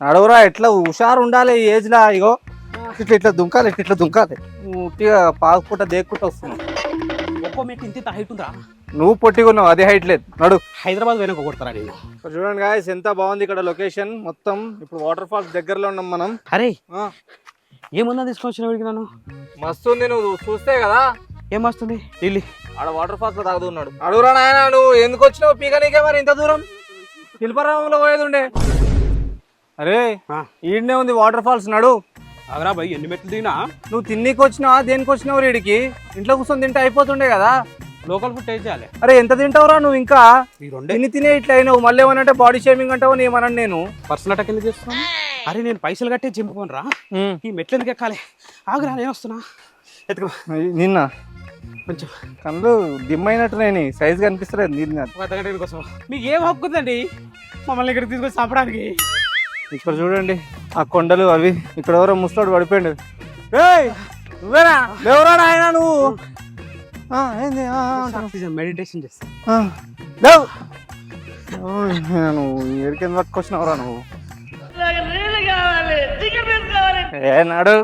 నడవరా ఎట్లా హుషారు ఉండాలి ఈ ఏజ్ లా. ఇగో ఇట్లా ఇట్లా దుంకాలి, ఇట్లా దుంకాలి. ఉట్టిగా పాకుకుంటా దేక్కుంటా వస్తున్నావు. ఒక్కో మెట్టు ఇంత హైట్ ఉందిరా. నువ్వు పొట్టిగున్నావు, అదే హైట్ లేదు. నడు. హైదరాబాద్ వెనక కొడతారా నేను. చూడండి గాయస్ ఎంత బాగుంది ఇక్కడ లొకేషన్ మొత్తం. ఇప్పుడు వాటర్ ఫాల్స్ దగ్గరలో ఉన్నాం మనం. అరే ఏముందా తీసుకొచ్చిన వీడికి నన్ను. మస్తు ఉంది, నువ్వు చూస్తే కదా. ఏం వస్తుంది ఇల్లు ఆడ వాటర్ ఫాల్స్ లో తాగుతున్నాడు. అడుగురా నాయన, నువ్వు ఎందుకు వచ్చినావు పీక నీకే మరి ఇంత దూరం? శిల్పారామంలో పోయేది ఉండే. అరే ఈడనే ఉంది వాటర్ ఫాల్స్, నడు. అవరా భయ్ ఎన్ని మెట్లు దిగినా. నువ్వు తిన్నీకి వచ్చినావా దేనికి వచ్చినావు? వీడికి ఇంట్లో కూర్చొని తింటే అయిపోతుండే కదా. లోకల్ ఫుడ్ టేస్ట్ చేయాలి. అరే ఎంత తింటావురా నువ్వు? ఇంకా తినే ఇట్లా అయినావు. మళ్ళీ ఏమనంటే బాడీ షేమింగ్ అంటావు. ఏమన్నాను నేను పర్సనల్ అటాక్ ఎందుకు చేస్తున్నాను? అరే నేను పైసలు కట్టే చింపుకోను రా. ఈ మెట్లు ఎందుకు ఎక్కాలి? ఆగురా నేను వస్తున్నా. ఎత్తుకో. నిన్న కొంచెం కళ్ళు దిమ్ అయినట్టు నేను సైజ్ కనిపిస్తలేదు. నీళ్ళు అర్ధగంట కోసం మీకు ఏం హక్కు ఉందండి మమ్మల్ని ఇక్కడికి తీసుకొచ్చి చంపడానికి? ఇక్కడ చూడండి ఆ కొండలు అవి. ఇక్కడ ఎవరో ముసలోడు పడిపోయాడు. ఏయ్ నువ్వేనా? లేవురా నాయనా నువ్వు. మెడిటేషన్ చేస్తా. లేవు నువ్వు ఎడికెందుకు పట్టుకొచ్చినావురా నువ్వు? ఏ నాడు